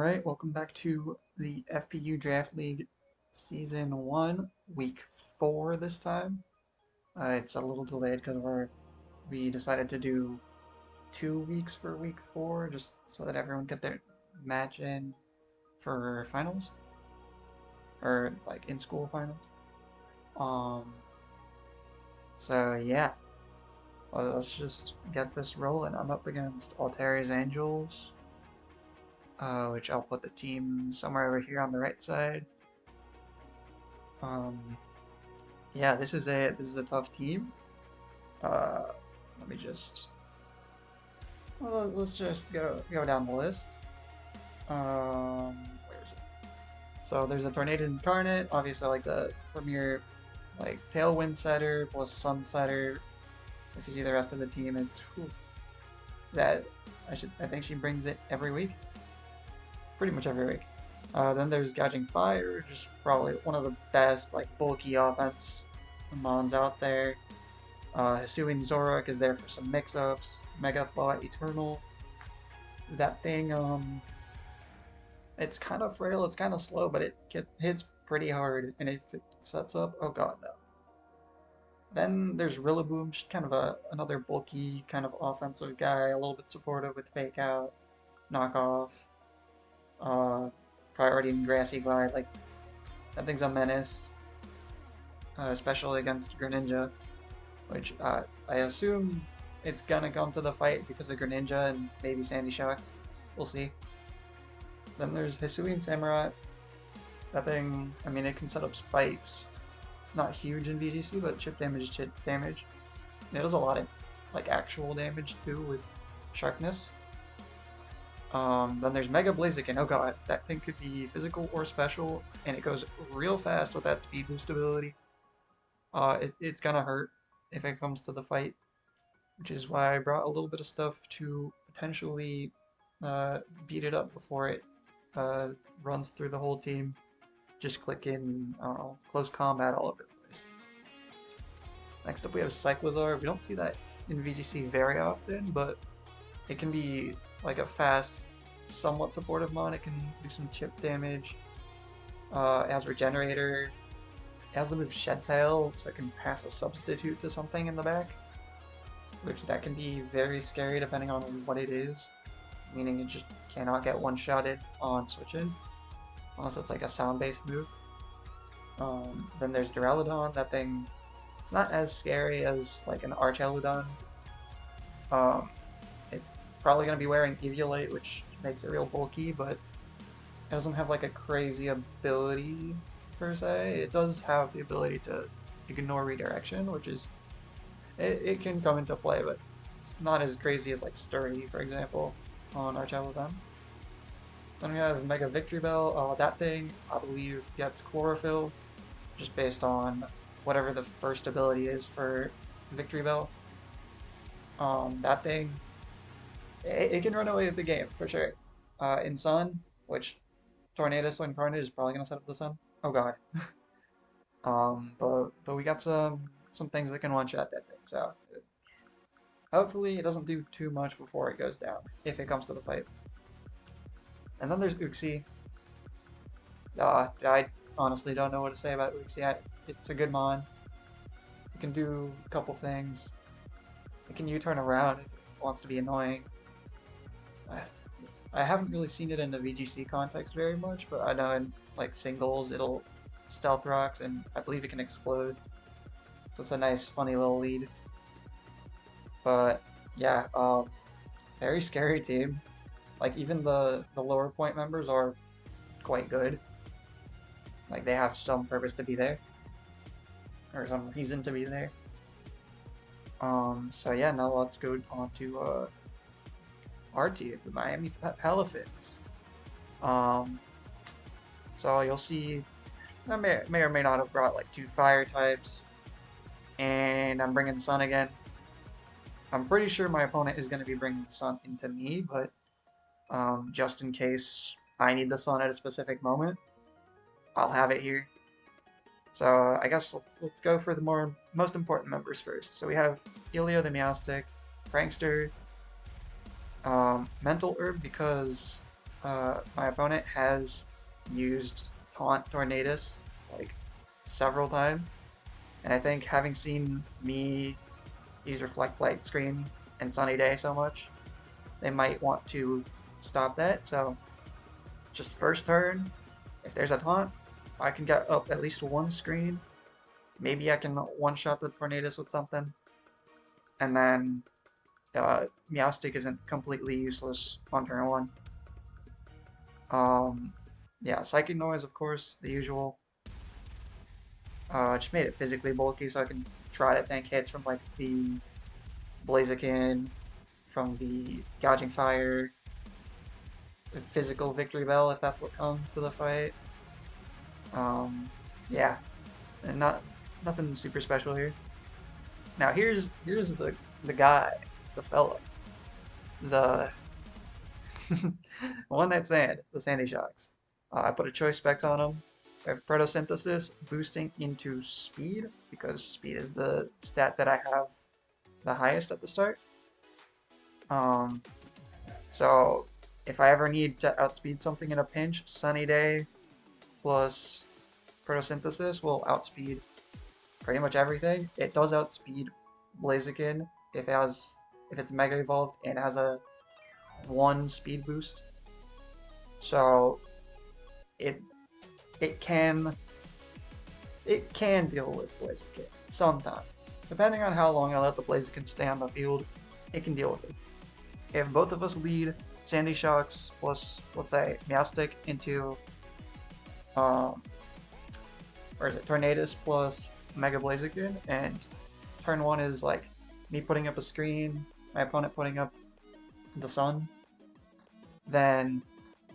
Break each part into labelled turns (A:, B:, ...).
A: Alright, welcome back to the FPU Draft League Season 1, Week 4 this time. It's a little delayed because we decided to do 2 weeks for Week 4 just so that everyone get their match in for finals. Or, like, in-school finals. Um, so yeah, let's just get this rolling. I'm up against Altaria's Angels. Which I'll put the team somewhere over here on the right side. Yeah, this is a tough team. Let me just let's just go down the list. Where is it? So there's a Tornado Incarnate, obviously like the premier like Tailwind setter plus Sun setter. If you see the rest of the team, it's that I think she brings it every week. Pretty much every week. Then there's Gouging Fire, just probably one of the best like bulky offense mons out there. Hisuian Zorak is there for some mix-ups. Mega Flaw Eternal. That thing, it's kind of frail, it's kind of slow, but it hits pretty hard, and if it sets up, oh god, no. Then there's Rillaboom, just kind of another bulky kind of offensive guy, a little bit supportive with Fake Out, Knockoff. Priority and Grassy Glide, like, that thing's a menace, especially against Greninja, which I assume it's gonna come to the fight because of Greninja and maybe Sandy Shocks. We'll see. Then there's Hisuian Samurai. That thing, I mean, it can set up spikes. It's not huge in VGC, but chip damage is chip damage. And it does a lot of, like, actual damage, too, with Sharpness. Then there's Mega Blaziken. Oh god, that thing could be physical or special, and it goes real fast with that speed boost ability. It's gonna hurt if it comes to the fight, which is why I brought a little bit of stuff to potentially beat it up before it runs through the whole team. Just click in, I don't know, close combat all over the place. Next up we have Cyclizar. We don't see that in VGC very often, but it can be like a fast, somewhat supportive mon. It can do some chip damage. It has Regenerator. It has the move Shed Tail, so it can pass a substitute to something in the back. Which that can be very scary depending on what it is. Meaning it just cannot get one-shotted on switch-in. Unless it's like a sound-based move. Then there's Duraludon. That thing, it's not as scary as like an Archaludon. It's probably going to be wearing Eviolite, which makes it real bulky, but it doesn't have like a crazy ability per se. It does have the ability to ignore redirection, which is, it can come into play, but it's not as crazy as like Sturdy, for example, on Archaludon. Then we have Mega Victory Bell. That thing, I believe, gets Chlorophyll, just based on whatever the first ability is for Victory Bell. That thing, it can run away with the game, for sure. In Sun, which Tornadus Incarnate is probably going to set up the Sun. Oh god. But we got some things that can one-shot that thing, so hopefully it doesn't do too much before it goes down, if it comes to the fight. And then there's Uxie. I honestly don't know what to say about Uxie. It's a good mon. It can do a couple things. It can U-turn around if it wants to be annoying. I haven't really seen it in the VGC context very much, but I know in like singles it'll Stealth Rocks, and I believe it can explode. So it's a nice, funny little lead. But yeah, very scary team. Like even the lower point members are quite good. Like they have some purpose to be there, or some reason to be there. So yeah, now let's go on to our team, the Miami Palafins. So you'll see I may or may not have brought like 2 fire types, and I'm bringing Sun again. I'm pretty sure my opponent is going to be bringing Sun into me, but just in case I need the Sun at a specific moment, I'll have it here. So I guess let's go for the most important members first. So we have Ilio the Meowstic, Prankster, Mental Herb because my opponent has used Taunt Tornadus like several times, and I think having seen me use Reflect Light Screen and Sunny Day so much, they might want to stop that. So just first turn, if there's a taunt, I can get up at least one screen. Maybe I can one-shot the Tornadus with something, and then Meowstic isn't completely useless on turn 1. Yeah, Psychic Noise, of course, the usual. Just made it physically bulky so I can try to tank hits from like the Blaziken, from the Gouging Fire, the physical Victory Bell if that's what comes to the fight. Yeah, and nothing super special here. Now here's the guy, the fella, the One Night Stand, the Sandy Shocks. I put a choice specs on him. I have Photosynthesis boosting into speed, because speed is the stat that I have the highest at the start. So if I ever need to outspeed something in a pinch, Sunny Day plus Photosynthesis will outspeed pretty much everything. It does outspeed Blaziken if it's Mega Evolved and has a 1 speed boost. So it can deal with Blaziken sometimes. Depending on how long I let the Blaziken stay on the field, it can deal with it. If both of us lead Sandy Shocks plus, let's say, Meowstic into where is it? Tornadus plus Mega Blaziken, and turn 1 is like me putting up a screen, my opponent putting up the sun, then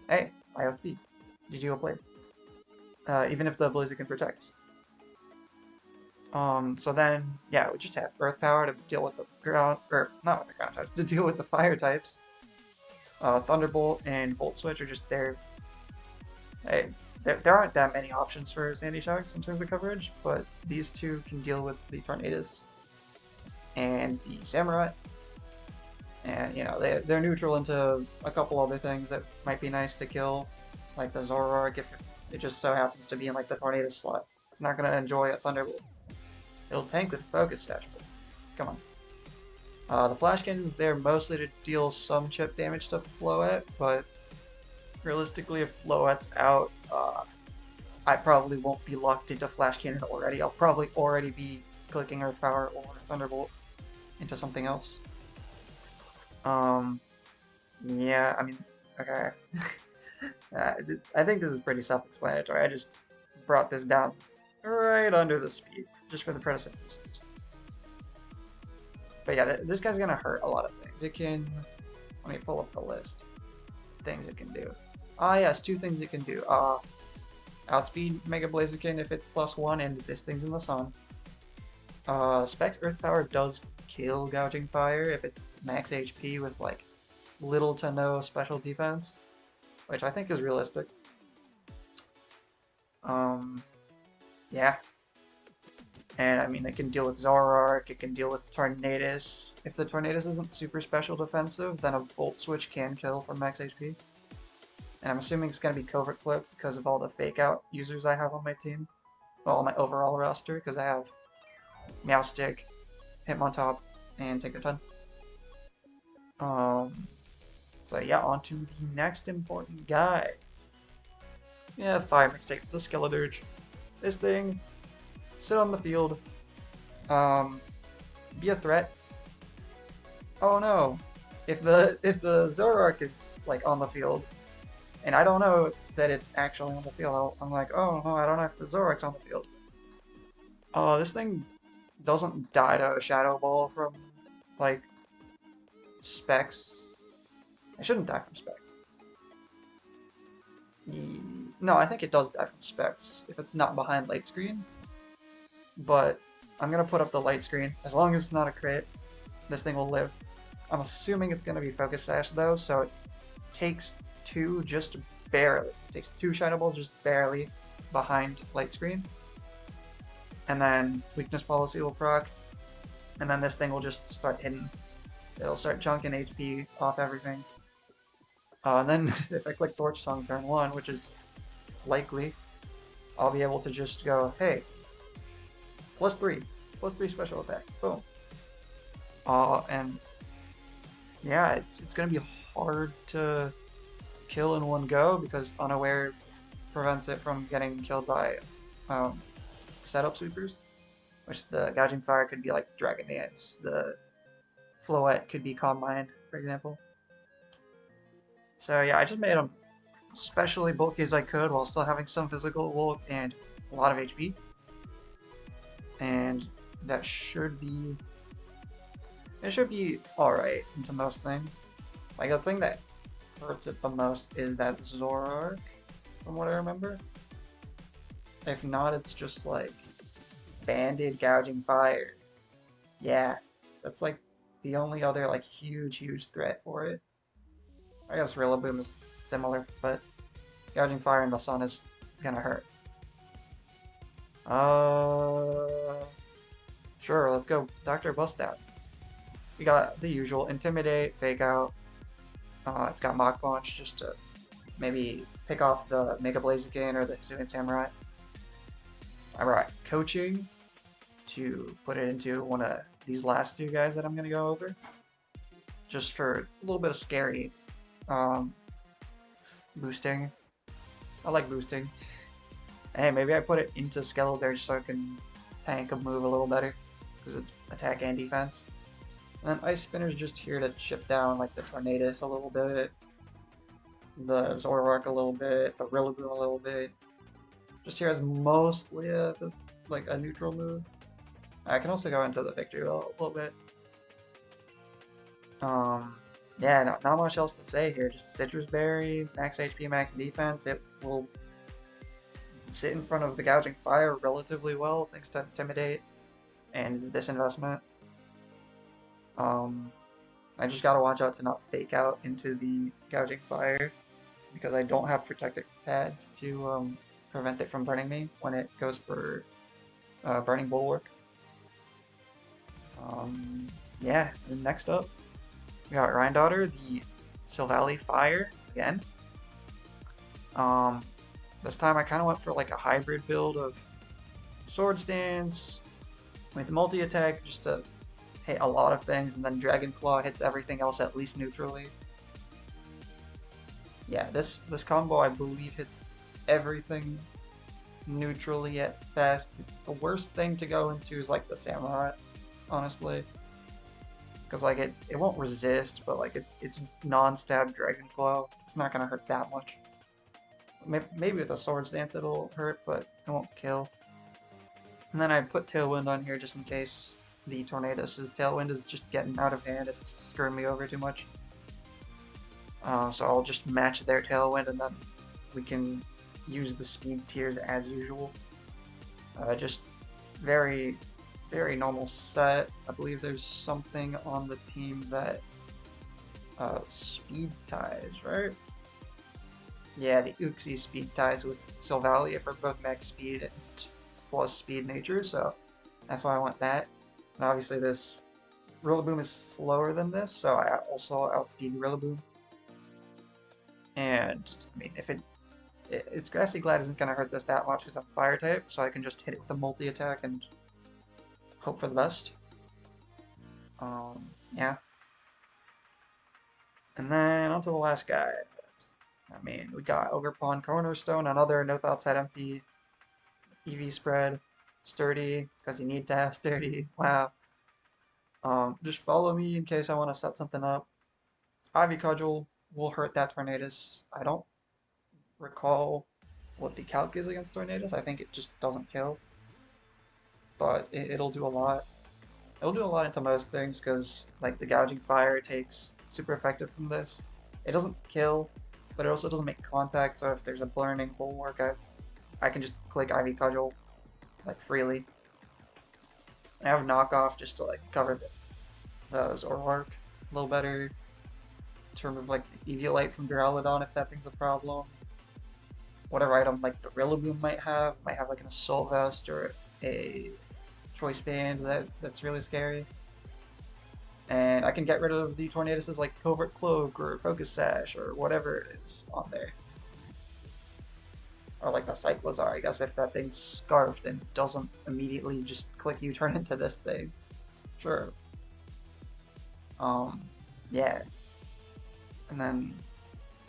A: hey, I have speed. GG well played. Even if the Blaziken protects. So then, yeah, we just have Earth Power to deal with the ground, or not with the ground types, to deal with the fire types. Thunderbolt and Volt Switch are just there. There aren't that many options for Sandy Shocks in terms of coverage, but these two can deal with the Tornadus and the Samurai. And, you know, they're neutral into a couple other things that might be nice to kill, like the Zoroark if it just so happens to be in like the Tornadus slot. It's not going to enjoy a Thunderbolt. It'll tank with Focus Sash, but come on. The Flashkins, they're mostly to deal some chip damage to Floette, but realistically, if Floette's out, I probably won't be locked into Flash Cannon already. I'll probably already be clicking Earth Power or Thunderbolt into something else. Yeah, I mean, okay. I think this is pretty self-explanatory. I just brought this down right under the speed, just for the Photosynthesis. But yeah, this guy's gonna hurt a lot of things. It can, let me pull up the list. Things it can do. Ah yes, 2 things it can do. Outspeed Mega Blaziken if it's +1 and this thing's in the sun. Specs Earth Power does kill Gouging Fire if it's max HP with like little to no special defense, which I think is realistic. Yeah. And I mean, it can deal with Zoroark, it can deal with Tornadus. If the Tornadus isn't super special defensive, then a Volt Switch can kill from max HP. And I'm assuming it's going to be Covert Clip because of all the fake out users I have on my team. Well, on my overall roster, because I have Meowstic, Hitmontop, and Tinkaton. So yeah, on to the next important guy. Yeah, Fire Mixtape, the Skeledirge. This thing, sit on the field, be a threat. Oh no, if the Zoroark is like on the field, and I don't know that it's actually on the field, I'm like, oh no, I don't know if the Zoroark's on the field. This thing doesn't die to a Shadow Ball from like specs. It shouldn't die from specs. No, I think it does die from specs if it's not behind light screen. But I'm gonna put up the light screen. As long as it's not a crit, this thing will live. I'm assuming it's gonna be Focus Sash though, so it takes 2 just barely. It takes 2 Shadow Balls just barely behind light screen. And then Weakness Policy will proc. And then this thing will just start hitting. It'll start chunking HP off everything. And then if I click Torch Song turn 1, which is likely, I'll be able to just go, hey, +3, +3 special attack, boom. And yeah, it's gonna be hard to kill in one go because Unaware prevents it from getting killed by setup sweepers, which the Gouging Fire could be like Dragon Dance, the Floette could be Calm Mind, for example. So yeah, I just made them especially bulky as I could while still having some physical bulk and a lot of HP. And that should be... it should be alright into most things. Like, the thing that hurts it the most is that Zoroark, from what I remember. If not, it's just like Banded Gouging Fire. Yeah, that's like the only other like huge threat for it. I guess Rillaboom is similar, but Gouging Fire in the sun is gonna hurt. Sure, let's go Dr. Bust Out. We got the usual Intimidate, Fake Out. It's got Mach Punch just to maybe pick off the Mega Blaziken or the Hisuian Samurai. Alright, Coaching to put it into one of these last two guys that I'm gonna go over. Just for a little bit of scary boosting. I like boosting. Hey, maybe I put it into Skeledirge so I can tank a move a little better, because it's attack and defense. And then Ice Spinner's just here to chip down like the Tornadus a little bit, the Zoroark a little bit, the Rillaboom a little bit. Just here as mostly a neutral move. I can also go into the Victory a little bit. Yeah, not much else to say here. Just Citrus Berry, max HP, max defense. It will sit in front of the Gouging Fire relatively well, thanks to Intimidate and this investment. I just gotta watch out to not fake out into the Gouging Fire because I don't have protective pads to prevent it from burning me when it goes for Burning Bulwark. Yeah, and next up, we got Rhyndaughter, the Silvally Fire again. This time I kind of went for like a hybrid build of Sword Stance with multi-attack just to hit a lot of things, and then Dragon Claw hits everything else at least neutrally. Yeah, this combo I believe hits everything neutrally at best. The worst thing to go into is like the Samurai, honestly. Because like it won't resist, but like it's non-stab Dragon Claw. It's not gonna hurt that much. Maybe with a Sword Stance it'll hurt, but it won't kill. And then I put Tailwind on here just in case the Tornadus' Tailwind is just getting out of hand. It's screwing me over too much. So I'll just match their Tailwind and then we can use the speed tiers as usual. Just very normal set. I believe there's something on the team that speed ties, right? Yeah, the Uxie speed ties with Silvally for both max speed and plus speed nature, so that's why I want that. And obviously this Rillaboom is slower than this, so I also outspeed Rillaboom. And I mean, if its Grassy Glide isn't gonna hurt this that much because I'm Fire type, so I can just hit it with a multi-attack and hope for the best. Yeah. And then on to the last guy. I mean, we got Ogre Pawn Cornerstone, another No Thoughts Head Empty, EV Spread, Sturdy, because you need to have Sturdy. Wow. Just follow me in case I want to set something up. Ivy Cudgel will hurt that Tornadus. I don't recall what the calc is against Tornadus. I think it just doesn't kill. But it'll do a lot. It'll do a lot into most things because like the Gouging Fire takes super effective from this. It doesn't kill, but it also doesn't make contact, so if there's a Burning Bulwark, I can just click Ivy Cudgel like freely. And I have Knockoff just to like cover the Zoroark a little better, to remove like the Eviolite from Duraludon if that thing's a problem. Whatever item like the Rillaboom might have like an Assault Vest or a Choice Band that's really scary. And I can get rid of the Tornadoes like Covert Cloak or Focus Sash or whatever it is on there. Or like the Cyclozar, I guess if that thing's scarfed and doesn't immediately just click you turn into this thing. Sure. Yeah. And then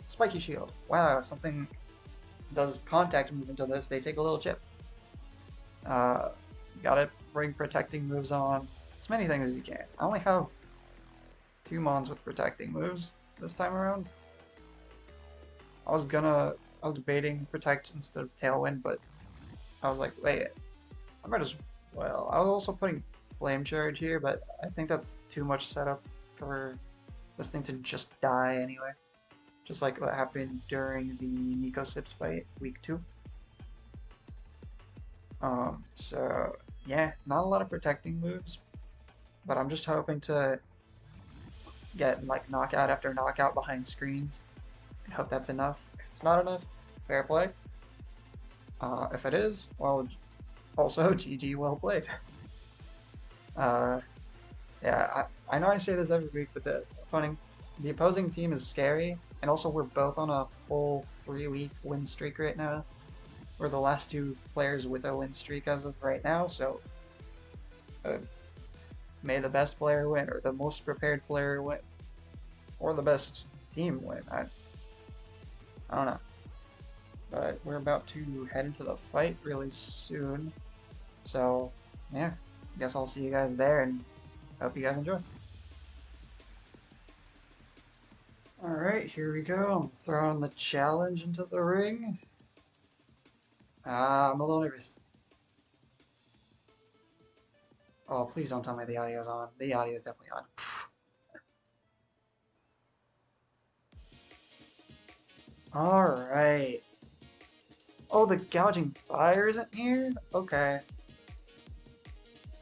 A: Spiky Shield. Wow, something does contact movement to this, they take a little chip. Gotta bring protecting moves on. As many things as you can. I only have 2 mons with protecting moves this time around. I was debating protect instead of tailwind, but I was like, wait, I might as well. I was also putting flame charge here, but I think that's too much setup for this thing to just die anyway. Just like what happened during the Nico Sips fight, week 2. So yeah, not a lot of protecting moves, but I'm just hoping to get like knockout after knockout behind screens and hope that's enough. If it's not enough, fair play. If it is, well, also GG, well played. Yeah, I know I say this every week, but the opposing team is scary, and also we're both on a full 3-week win streak right now. We're the last 2 players with a win streak as of right now, so may the best player win, or the most prepared player win, or the best team win. I don't know. But we're about to head into the fight really soon, so yeah, guess I'll see you guys there, and hope you guys enjoy. Alright, here we go. I'm throwing the challenge into the ring. I'm a little nervous. Oh, please don't tell me the audio's on. The audio is definitely on. Alright. Oh, the gouging fire isn't here? Okay.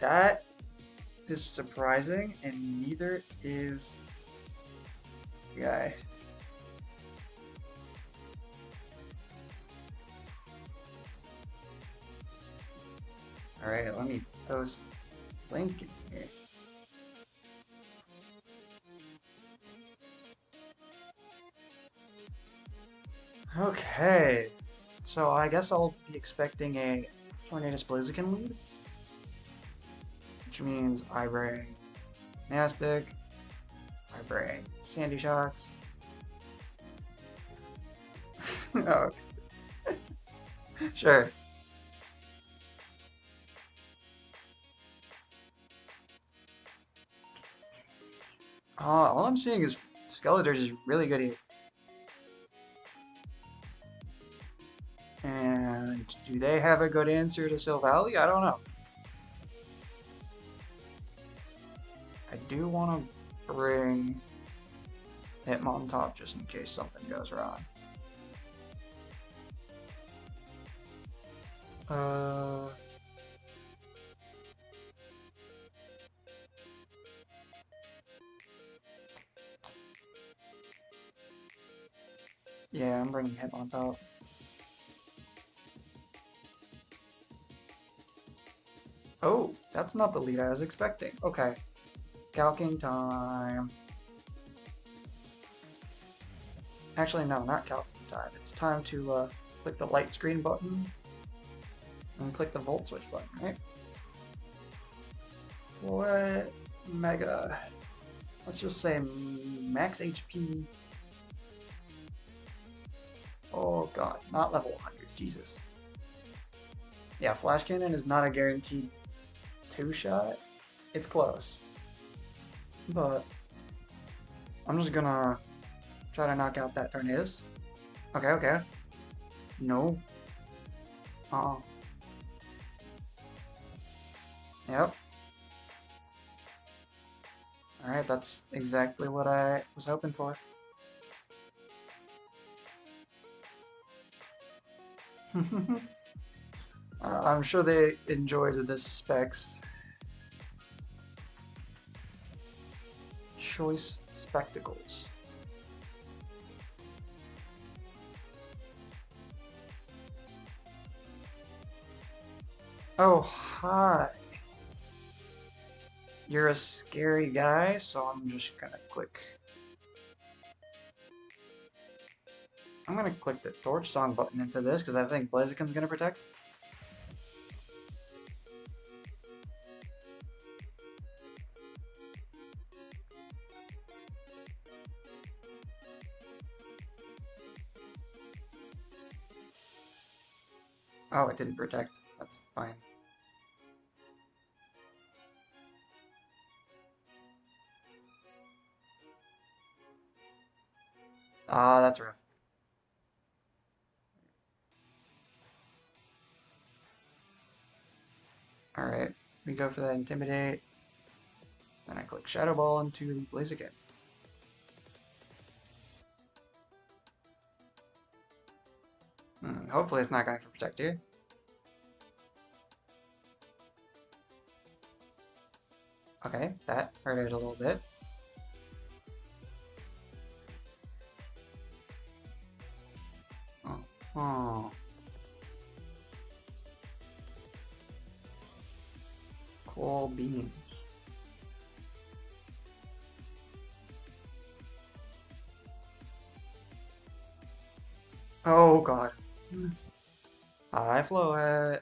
A: That is surprising, and neither is the guy. Alright, let me post link in here. Okay, so I guess I'll be expecting a Tornadus Blaziken lead, which means I bring Nastic, I bring Sandy Shocks. Oh, sure. All I'm seeing is Skeledirge is really good here. And do they have a good answer to Silvally? I don't know. I do want to bring Hitmontop just in case something goes wrong. Yeah, I'm bringing Hitmontop. Oh, that's not the lead I was expecting. Okay. Calking time. Actually, no, not calking time. It's time to click the light screen button and click the volt switch button, right? What mega? Let's just say max HP. Oh god, not level 100, Jesus. Yeah, Flash Cannon is not a guaranteed 2-shot. It's close. But I'm just gonna try to knock out that Tornadus. Okay, okay. No. Yep. Alright, that's exactly what I was hoping for. I'm sure they enjoyed the specs. Choice spectacles. Oh, hi. You're a scary guy, so I'm just gonna click. I'm gonna click the Torch Song button into this because I think Blaziken's gonna protect. Oh, it didn't protect. That's fine. Ah, that's rough. Alright, we go for that Intimidate. Then I click Shadow Ball into the Blaziken. Hopefully it's not going for Protect here. Okay, that hurt it a little bit. Oh. Cool beans. Oh god. Hi, Floet.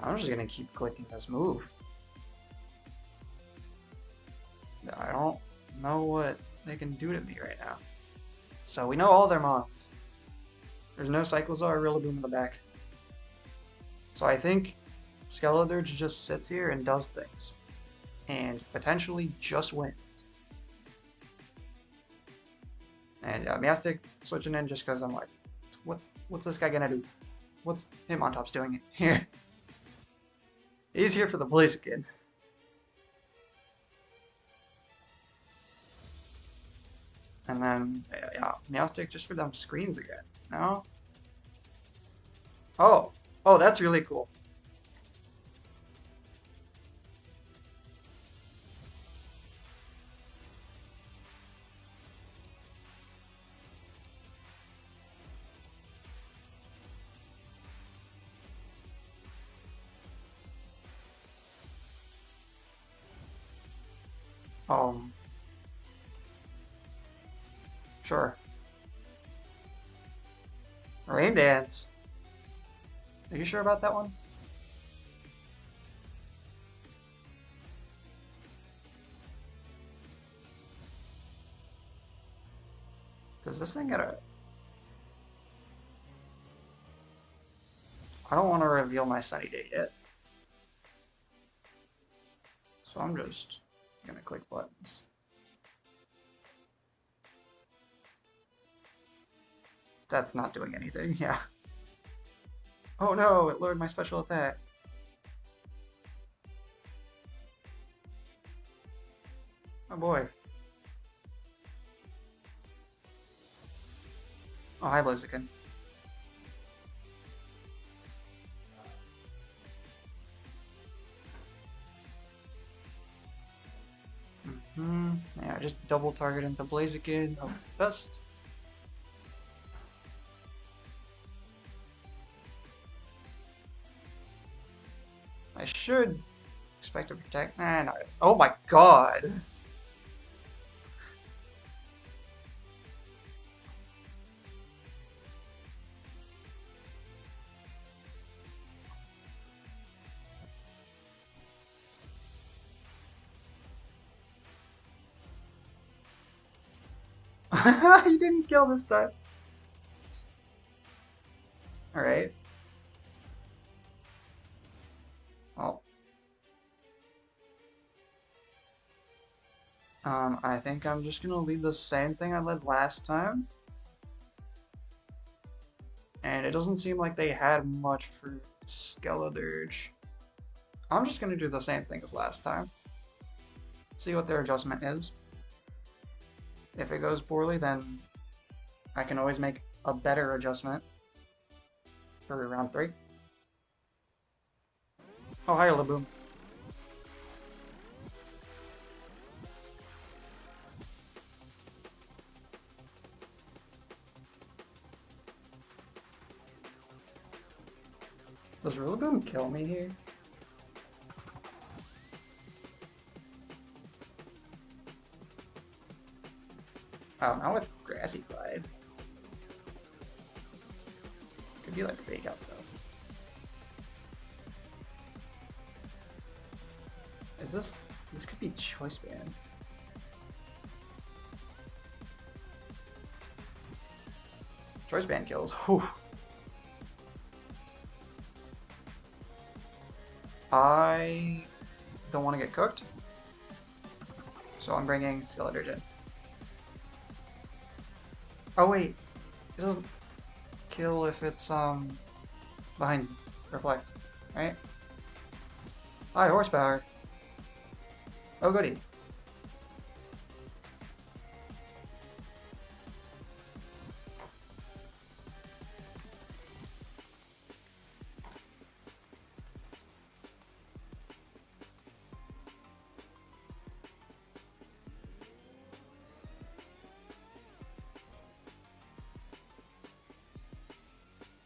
A: I'm just gonna keep clicking this move. I don't know what they can do to me right now. So we know all their mons. There's no Cyclizar or Rillaboom in the back. So I think Skeledirge just sits here and does things. And potentially just wins. And Meowstic switching in just because I'm like, what's this guy gonna do? What's Hitmontop's doing here? He's here for the Blaziken. And then, yeah, Meowstic just for them screens again. No? Oh, that's really cool. Sure. Rain Dance. Are you sure about that one? Does this thing get a... I don't want to reveal my sunny day yet. So I'm just gonna click buttons. That's not doing anything, yeah. Oh no, it lowered my special attack. Oh boy. Oh, hi Blaziken. Yeah, just double target into Blaziken. Oh, best. I should expect to protect. Nah, no. Oh my god. He didn't kill this time. Alright. Well. I think I'm just gonna lead the same thing I led last time. And it doesn't seem like they had much for Skeledirge. I'm just gonna do the same thing as last time. See what their adjustment is. If it goes poorly, then I can always make a better adjustment for round 3. Oh, hi, Laboom. Does Rillaboom kill me here? Oh, not with Grassy Glide. Could be like a fake out though. Is this could be Choice Band. Choice Band kills. Whew. I don't want to get cooked, so I'm bringing Skeledirge in. Oh wait, it doesn't kill if it's behind Reflect, right? High horsepower. Oh goody.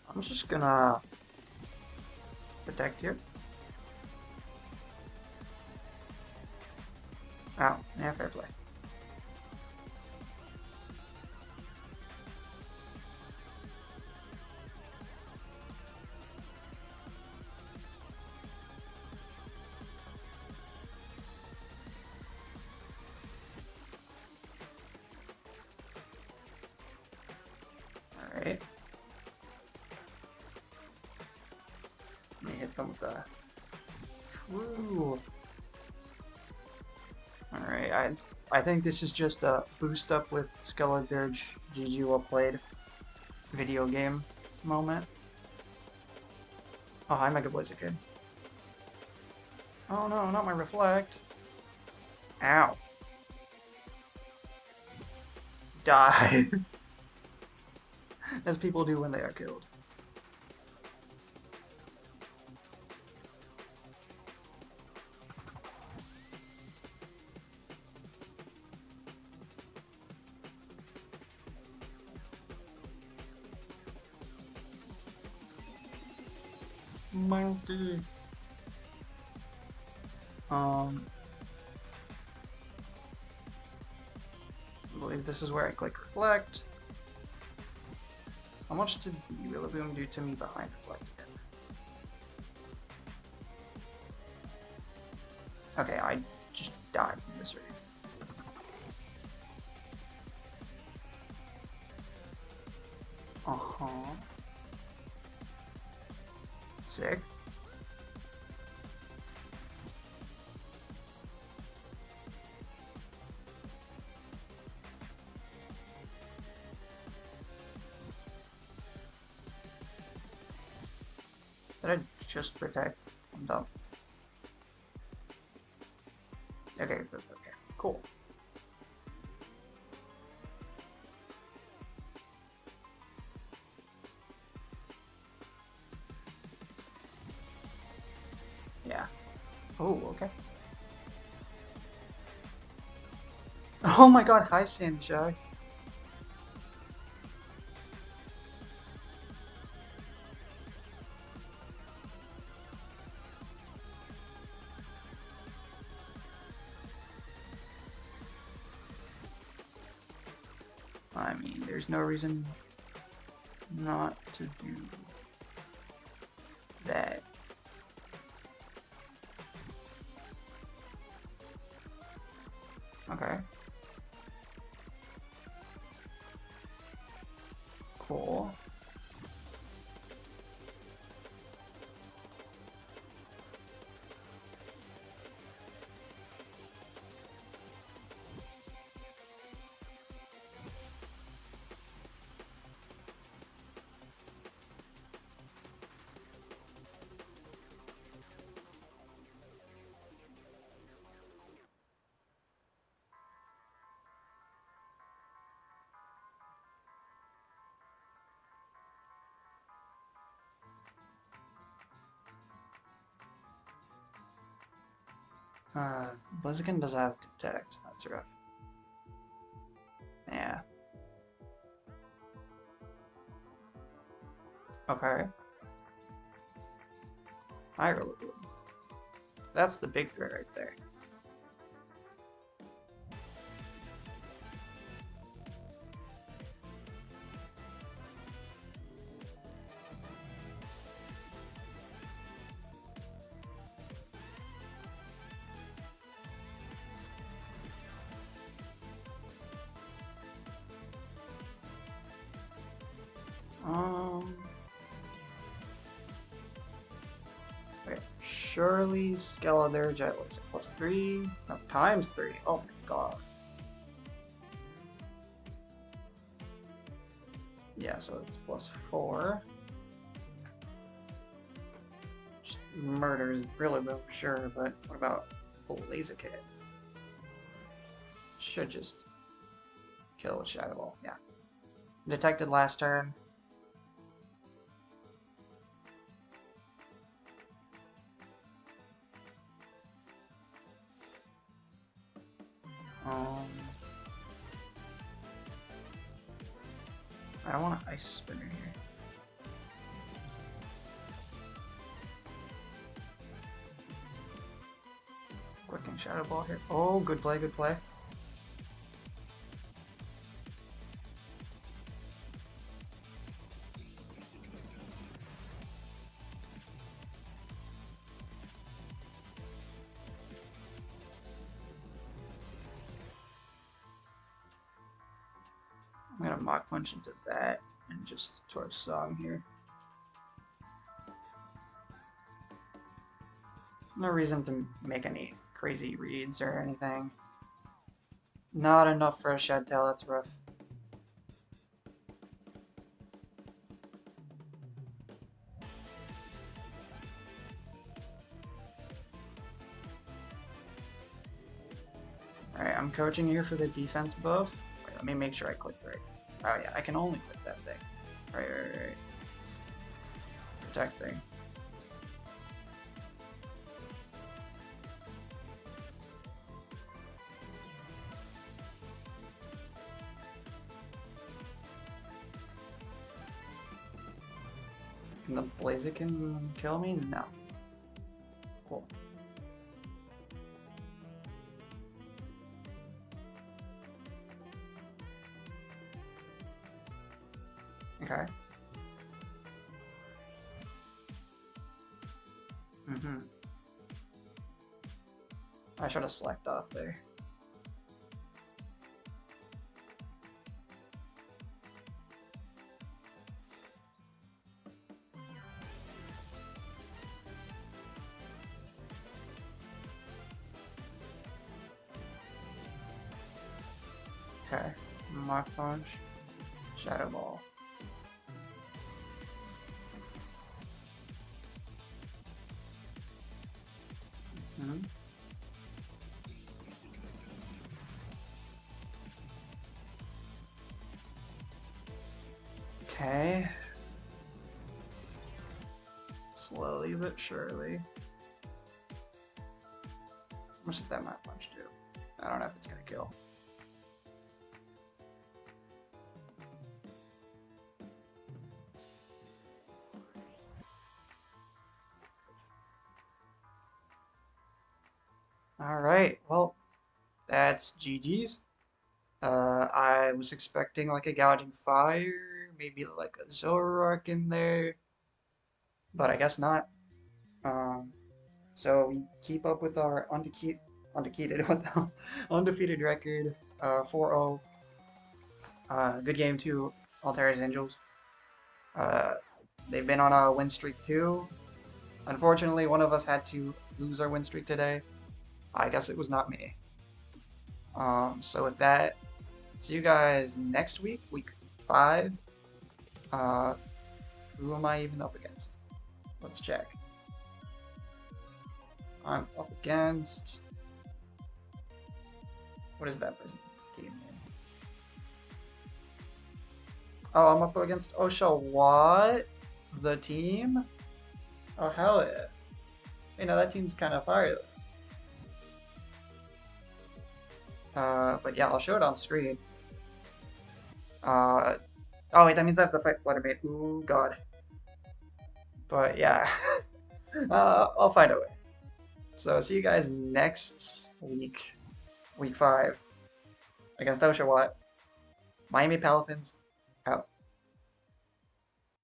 A: I'm just gonna protect here. Oh, yeah, fair play. Alright. Let me hit them with the true. Alright, I think this is just a boost up with Skeledirge GG well played video game moment. Oh, hi Mega Blaziken. Oh no, not my Reflect. Ow. Die. As people do when they are killed. Monkey. I believe this is where I click Reflect. How much did the Rillaboom do to me behind Reflect again? Okay, I just died from this rate. Sick. Did I just protect? I'm dumb. Okay, cool. Yeah. Oh, okay. Oh my god, hi Sandshock. I mean, there's no reason not to do that. Okay. Cool. Blaziken does have Detect. That's rough. Yeah. Okay. Hyrule. That's the big threat right there. Wait, surely Skeledirge at what's it, +3? No, ×3. Oh my god. Yeah, so it's +4. Just murder is really low, sure, but what about Blaziken? Should just kill with Shadow Ball, yeah. Detected last turn. I don't want an Ice Spinner here. Clicking Shadow Ball here. Oh, good play, good play. I'm gonna Mach Punch into that and just Torch Song here. No reason to make any crazy reads or anything. Not enough for a Shed Tail, that's rough. Alright, I'm coaching here for the defense buff. Wait, let me make sure I clicked right. Oh yeah, I can only click that thing. Right. Protect thing. Can the Blaziken kill me? No. Cool. Okay. I should have slacked off there. Okay. Mach Punch. Shadow Ball. Okay. Slowly but surely. How much did that Mach Punch do? I don't know if it's gonna kill. Alright, well, that's GG's. I was expecting like a Gouging Fire, maybe like a Zoroark in there, but I guess not. So we keep up with our undefeated record, 4-0. Good game to Altaria's Angels. They've been on a win streak too. Unfortunately, one of us had to lose our win streak today. I guess it was not me. So with that, see you guys next week, week 5. Who am I even up against? Let's check. I'm up against... What is that person's team name? Oh, I'm up against Osha. What? The team? Oh, hell yeah. You know, that team's kind of fire though. But yeah, I'll show it on screen. Oh wait, that means I have to fight Fluttermate. Ooh, god. But yeah. I'll find a way. So see you guys next week, week 5, against Oshawott. Miami Palafins out.